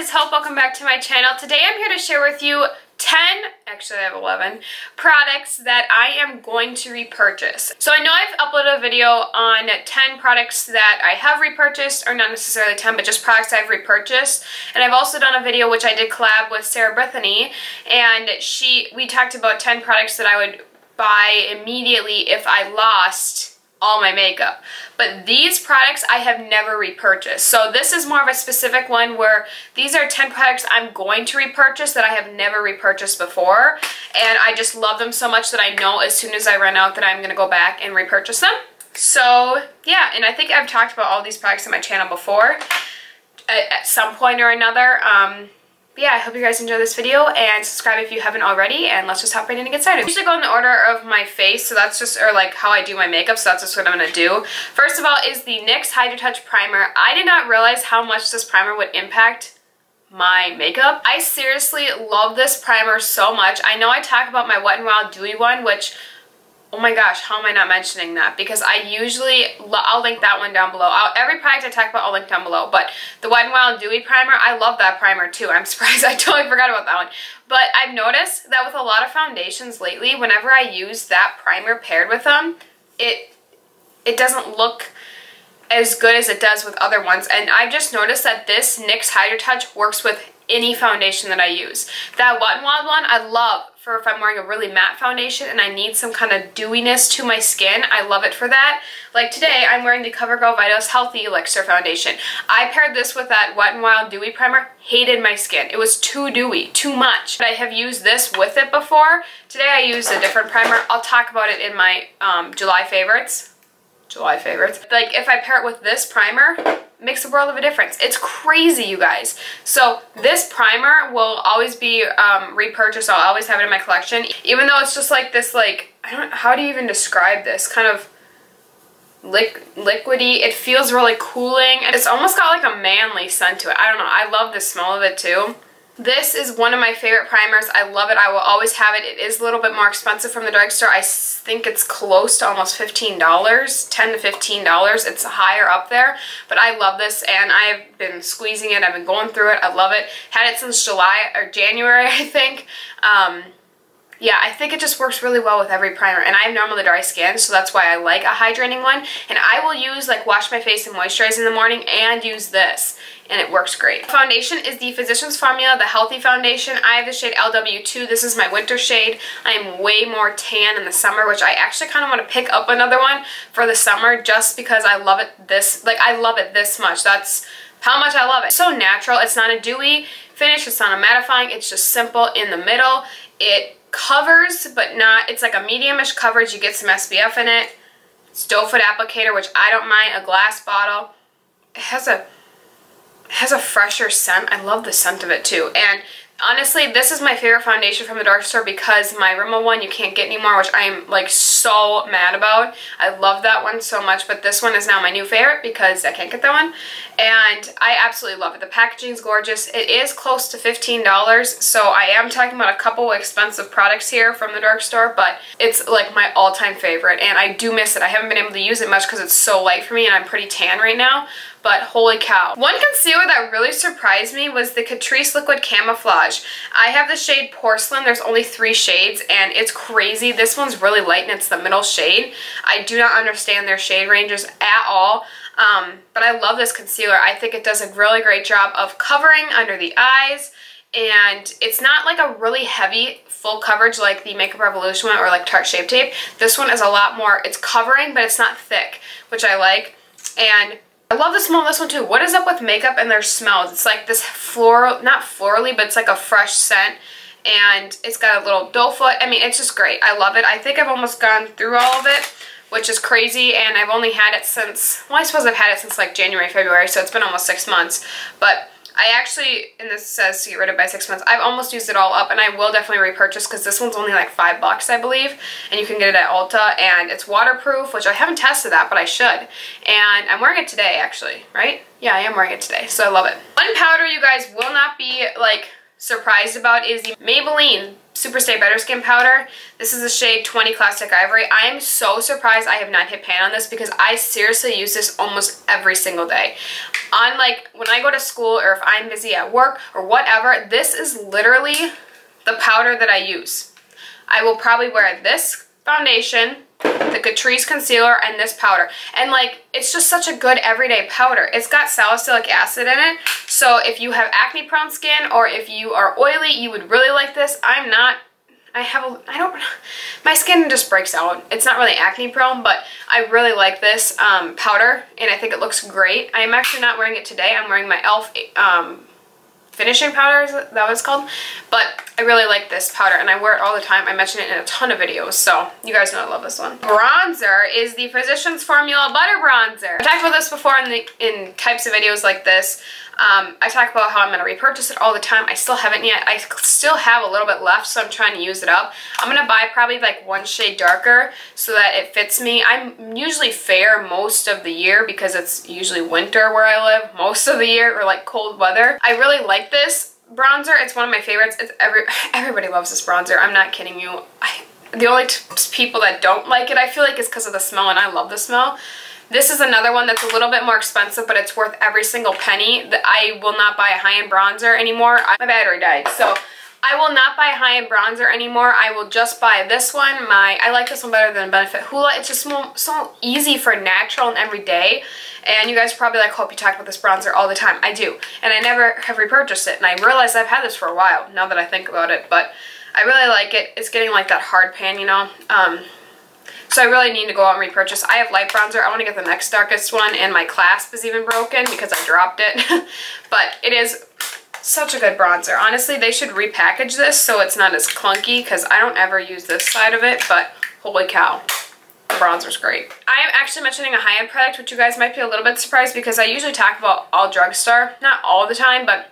guys, welcome back to my channel. Today I'm here to share with you 10, actually I have 11, products that I am going to repurchase. So I know I've uploaded a video on 10 products that I have repurchased, or not necessarily 10, but just products I've repurchased. And I've also done a video which I did collab with Sarah Brittany, and we talked about 10 products that I would buy immediately if I lost all my makeup. But these products I have never repurchased. So this is more of a specific one where these are 10 products I'm going to repurchase that I have never repurchased before. And I just love them so much that I know as soon as I run out that I'm going to go back and repurchase them. So yeah, and I think I've talked about all these products on my channel before at some point or another. But yeah, I hope you guys enjoy this video, and subscribe if you haven't already, and let's just hop right in and get started. I usually go in the order of my face, so that's just, or like how I do my makeup, so that's just what I'm going to do. First of all is the NYX Hydra Touch Primer. I did not realize how much this primer would impact my makeup. I seriously love this primer so much. I know I talk about my Wet n Wild Dewy one, which, oh my gosh, how am I not mentioning that? Because I usually, I'll link that one down below. Every product I talk about, I'll link down below. But the Wet n Wild Dewy Primer, I love that primer too. I'm surprised I totally forgot about that one. But I've noticed that with a lot of foundations lately, whenever I use that primer paired with them, it doesn't look as good as it does with other ones. And I've just noticed that this NYX Hydra Touch works with any foundation that I use. That Wet n Wild one, I love for if I'm wearing a really matte foundation and I need some kind of dewiness to my skin. I love it for that. Like today, I'm wearing the CoverGirl Vitals Healthy Elixir Foundation. I paired this with that Wet n Wild Dewy Primer. Hated my skin. It was too dewy, too much. But I have used this with it before. Today I used a different primer. I'll talk about it in my July favorites. Like if I pair it with this primer, it makes a world of a difference. It's crazy, you guys. So this primer will always be repurchased. I'll always have it in my collection, even though it's just like this, like, I don't know, how do you even describe this? Kind of liquidy. It feels really cooling, and it's almost got like a manly scent to it. I don't know. I love the smell of it too. This is one of my favorite primers. I love it. I will always have it. It is a little bit more expensive from the drugstore. I think it's close to almost $15, $10 to $15. It's higher up there, but I love this, and I've been squeezing it. I've been going through it. I love it. Had it since July or January, I think. Yeah, I think it just works really well with every primer, and I have normally dry skin, so that's why I like a hydrating one. And I will use, like, wash my face and moisturize in the morning and use this, and it works great. Foundation is the Physicians Formula, the Healthy Foundation. I have the shade LW2. This is my winter shade. I am way more tan in the summer, which I actually kind of want to pick up another one for the summer just because I love it I love it this much. That's how much I love it. It's so natural. It's not a dewy finish. It's not a mattifying. It's just simple in the middle. It covers, but not, it's like a medium-ish coverage. You get some SPF in it. It's doe foot applicator, which I don't mind. A glass bottle. It has a fresher scent. I love the scent of it too. And honestly, this is my favorite foundation from the drugstore because my Rimmel one you can't get anymore, which I am like so mad about. I love that one so much, but this one is now my new favorite because I can't get that one. And I absolutely love it. The packaging is gorgeous. It is close to $15, so I am talking about a couple expensive products here from the drugstore, but it's like my all-time favorite, and I do miss it. I haven't been able to use it much because it's so light for me and I'm pretty tan right now. But holy cow. One concealer that really surprised me was the Catrice Liquid Camouflage. I have the shade Porcelain. There's only 3 shades, and it's crazy. This one's really light, and it's the middle shade. I do not understand their shade ranges at all, but I love this concealer. I think it does a really great job of covering under the eyes, and it's not like a really heavy full coverage like the Makeup Revolution one or like Tarte Shape Tape. This one is a lot more, it's covering, but it's not thick, which I like. And I love the smell of this one too. What is up with makeup and their smells? It's like this floral, not florally, but it's like a fresh scent. And it's got a little doe foot. I mean, it's just great. I love it. I think I've almost gone through all of it, which is crazy. And I've only had it since, well, I suppose I've had it since like January, February, so it's been almost 6 months. But I actually, and this says to get rid of by 6 months, I've almost used it all up, and I will definitely repurchase because this one's only like $5, I believe, and you can get it at Ulta, and it's waterproof, which I haven't tested that, but I should. And I'm wearing it today, actually, right? Yeah, I am wearing it today, so I love it. One powder, you guys, will not be like surprised about is the Maybelline Super Stay Better Skin Powder. This is the shade 20 Classic Ivory. I am so surprised I have not hit pan on this because I seriously use this almost every single day. On like when I go to school or if I'm busy at work or whatever, this is literally the powder that I use. I will probably wear this foundation, the Catrice concealer, and this powder. And like, it's just such a good everyday powder. It's got salicylic acid in it, so if you have acne prone skin or if you are oily, you would really like this. I'm not. My skin just breaks out. It's not really acne prone, but I really like this powder, and I think it looks great. I am actually not wearing it today. I'm wearing my e.l.f. Finishing powder, is that what it's called? But I really like this powder and I wear it all the time. I mention it in a ton of videos, so you guys know I love this one. Bronzer is the Physicians Formula Butter Bronzer. I've talked about this before in types of videos like this. I talk about how I'm going to repurchase it all the time. I still haven't yet. I still have a little bit left, so I'm trying to use it up. I'm going to buy probably like one shade darker so that it fits me. I'm usually fair most of the year because it's usually winter where I live most of the year, or like cold weather. I really like this bronzer. It's one of my favorites. Everybody loves this bronzer. I'm not kidding you. The only people that don't like it, I feel like, is because of the smell, and I love the smell. This is another one that's a little bit more expensive, but it's worth every single penny. I will not buy a high-end bronzer anymore. My battery died, so I will not buy a high-end bronzer anymore. I will just buy this one. I like this one better than Benefit Hoola. It's just so easy for natural and everyday. And you guys are probably like, hope you talk about this bronzer all the time. I do. And I never have repurchased it. And I realize I've had this for a while, now that I think about it. But I really like it. It's getting like that hard pan, you know. So I really need to go out and repurchase. I have light bronzer. I want to get the next darkest one, and my clasp is even broken because I dropped it. But it is such a good bronzer. Honestly, they should repackage this so it's not as clunky because I don't ever use this side of it, but holy cow, the bronzer's great. I am actually mentioning a high-end product, which you guys might be a little bit surprised because I usually talk about all drugstore. Not all the time, but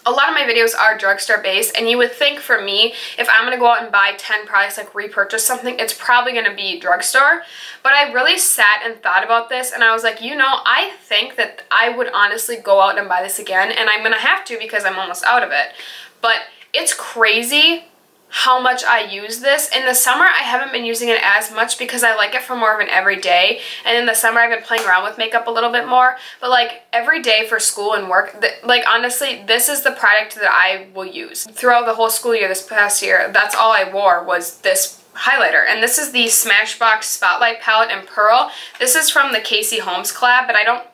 a lot of my videos are drugstore based, and you would think for me, if I'm going to go out and buy 10 products, like repurchase something, it's probably going to be drugstore. But I really sat and thought about this, and I was like, you know, I think that I would honestly go out and buy this again, and I'm going to have to because I'm almost out of it. But it's crazy how much I use this. In the summer, I haven't been using it as much because I like it for more of an everyday. And in the summer, I've been playing around with makeup a little bit more. But like every day for school and work, like honestly, this is the product that I will use. Throughout the whole school year this past year, that's all I wore was this highlighter. And this is the Smashbox Spotlight Palette in Pearl. This is from the Casey Holmes collab, but I don't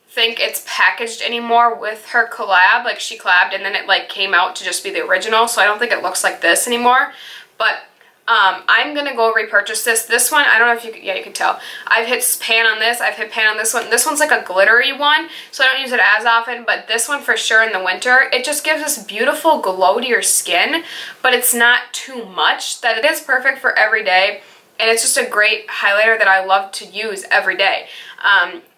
think it's packaged anymore with her collab. Like she collabed and then it like came out to just be the original, so I don't think it looks like this anymore. But I'm gonna go repurchase this. This one, I don't know if you could, yeah, you can tell. I've hit pan on this, I've hit pan on this one. This one's like a glittery one, so I don't use it as often, but this one for sure in the winter, it just gives this beautiful glow to your skin, but it's not too much, that it is perfect for every day. And it's just a great highlighter that I love to use every day.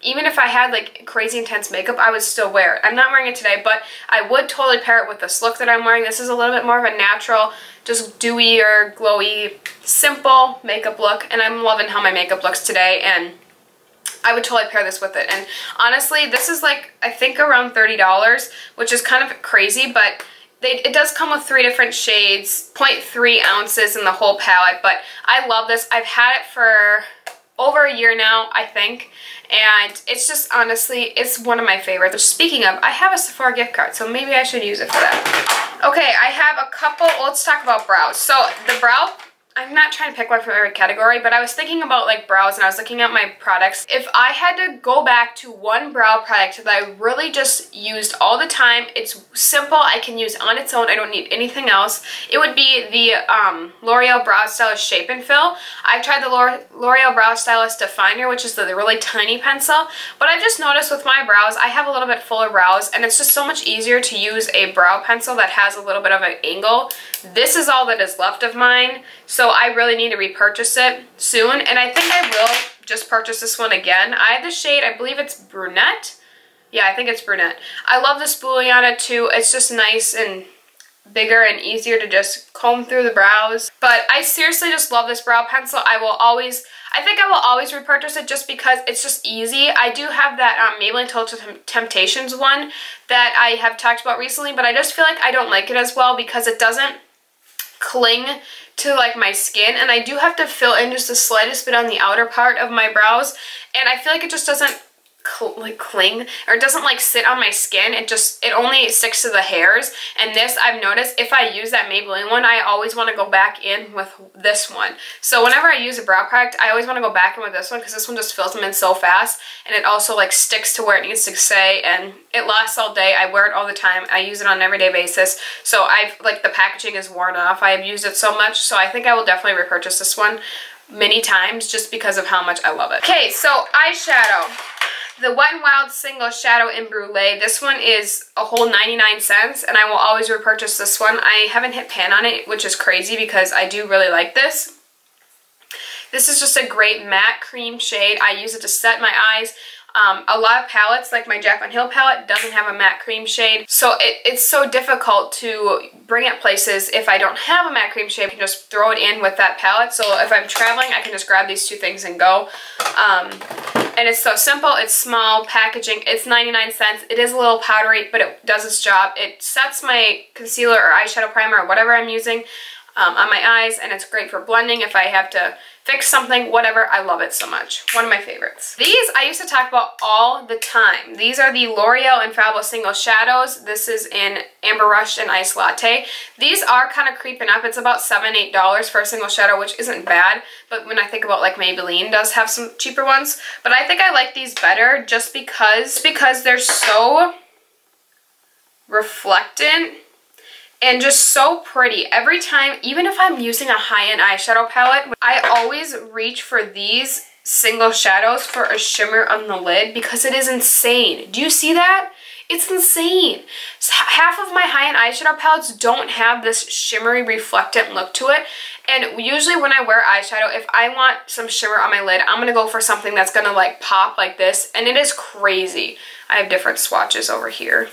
Even if I had like crazy intense makeup, I would still wear it. I'm not wearing it today, but I would totally pair it with this look that I'm wearing. This is a little bit more of a natural, just dewy or glowy, simple makeup look. And I'm loving how my makeup looks today. And I would totally pair this with it. And honestly, this is like, I think around $30, which is kind of crazy, but it does come with 3 different shades, 0.3 ounces in the whole palette, but I love this. I've had it for over a year now, I think, and it's just, honestly, it's one of my favorites. Speaking of, I have a Sephora gift card, so maybe I should use it for that. Okay, I have a couple, let's talk about brows. So the brow, I'm not trying to pick one from every category, but I was thinking about like brows and I was looking at my products. If I had to go back to one brow product that I really just used all the time, it's simple, I can use on its own, I don't need anything else, it would be the L'Oreal Brow Stylist Shape and Fill. I've tried the L'Oreal Brow Stylist Definer, which is the really tiny pencil, but I've just noticed with my brows, I have a little bit fuller brows, and it's just so much easier to use a brow pencil that has a little bit of an angle. This is all that is left of mine, so I really need to repurchase it soon, and I think I will just purchase this one again. I have the shade, I believe it's brunette. Yeah, I think it's brunette. I love the spoolie on it too. It's just nice and bigger and easier to just comb through the brows. But I seriously just love this brow pencil. I I think I will always repurchase it just because it's just easy. I do have that Maybelline Total Temptations one that I have talked about recently, but I just feel like I don't like it as well because it doesn't cling to like my skin, and I do have to fill in just the slightest bit on the outer part of my brows, and I feel like it just doesn't cling, or it doesn't like sit on my skin. It only sticks to the hairs. And this, I've noticed, if I use that Maybelline one, I always want to go back in with this one. So whenever I use a brow product, I always want to go back in with this one because this one just fills them in so fast, and it also like sticks to where it needs to stay, and it lasts all day. I wear it all the time. I use it on an everyday basis. So the packaging is worn off. I have used it so much, so I think I will definitely repurchase this one many times just because of how much I love it. Okay, so eyeshadow. The Wet n Wild Single Shadow in Brûlée. This one is a whole 99 cents, and I will always repurchase this one. I haven't hit pan on it, which is crazy because I do really like this. This is just a great matte cream shade. I use it to set my eyes. A lot of palettes, like my Jaclyn Hill palette, doesn't have a matte cream shade. So it's so difficult to bring it places if I don't have a matte cream shade. I can just throw it in with that palette. So if I'm traveling, I can just grab these two things and go. And it's so simple. It's small packaging. It's 99 cents. It is a little powdery, but it does its job. It sets my concealer or eyeshadow primer or whatever I'm using on my eyes, and it's great for blending if I have to fix something, whatever. I love it so much. One of my favorites. These I used to talk about all the time. These are the L'Oreal Infallible Single Shadows. This is in Amber Rush and Iced Latte. These are kind of creeping up. It's about $7, $8 for a single shadow, which isn't bad. But when I think about like Maybelline does have some cheaper ones. But I think I like these better just because they're so reflectant and just so pretty. Every time, even if I'm using a high-end eyeshadow palette, I always reach for these single shadows for a shimmer on the lid because it is insane. Do you see that? It's insane. Half of my high-end eyeshadow palettes don't have this shimmery, reflectant look to it. And usually when I wear eyeshadow, if I want some shimmer on my lid, I'm going to go for something that's going to like pop like this. And it is crazy. I have different swatches over here.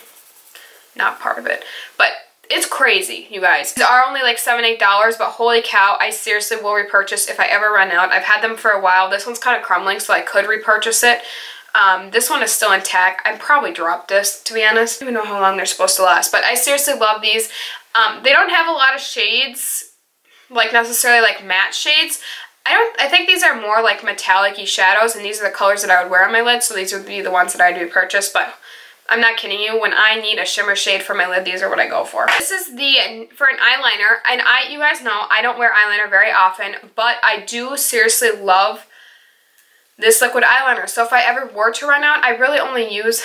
Not part of it. But it's crazy, you guys. These are only like $7, $8, but holy cow, I seriously will repurchase if I ever run out. I've had them for a while. This one's kind of crumbling, so I could repurchase it. This one is still intact. I'd probably drop this, to be honest. I don't even know how long they're supposed to last, but I seriously love these. They don't have a lot of shades, like necessarily like matte shades. I think these are more like metallic-y shadows, and these are the colors that I would wear on my lid, so these would be the ones that I'd repurchase, but I'm not kidding you. When I need a shimmer shade for my lid, these are what I go for. This is for an eyeliner, and you guys know I don't wear eyeliner very often, but I do seriously love this liquid eyeliner. So if I ever were to run out, I really only use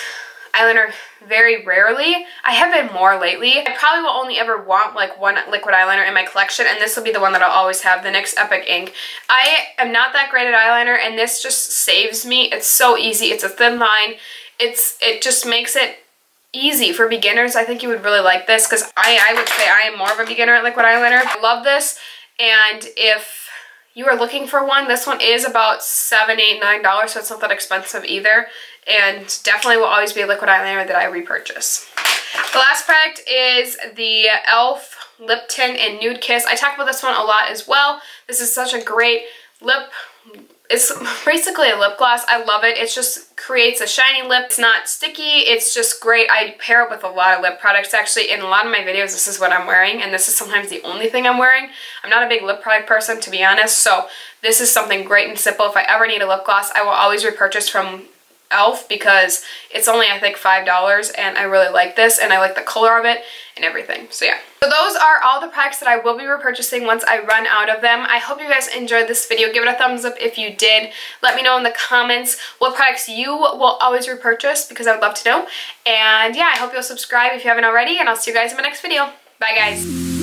eyeliner very rarely. I have been more lately. I probably will only ever want like one liquid eyeliner in my collection, and this will be the one that I'll always have, the NYX Epic Ink. I am not that great at eyeliner, and this just saves me. It's so easy. It's a thin line. It just makes it easy for beginners. I think you would really like this because I would say I am more of a beginner at liquid eyeliner. I love this, and if you are looking for one, this one is about $7, $8, $9, so it's not that expensive either, and definitely will always be a liquid eyeliner that I repurchase. The last product is the e.l.f. Lip Tint in Nude Kiss. I talk about this one a lot as well. This is such a great lip. It's basically a lip gloss. I love it. It just creates a shiny lip. It's not sticky. It's just great. I pair it with a lot of lip products. Actually, in a lot of my videos, this is what I'm wearing, and this is sometimes the only thing I'm wearing. I'm not a big lip product person, to be honest, so this is something great and simple. If I ever need a lip gloss, I will always repurchase from e.l.f. because it's only, I think, $5, and I really like this, and I like the color of it and everything. So yeah. So those are all the products that I will be repurchasing once I run out of them. I hope you guys enjoyed this video. Give it a thumbs up if you did. Let me know in the comments what products you will always repurchase because I would love to know. And yeah, I hope you'll subscribe if you haven't already, and I'll see you guys in my next video. Bye guys.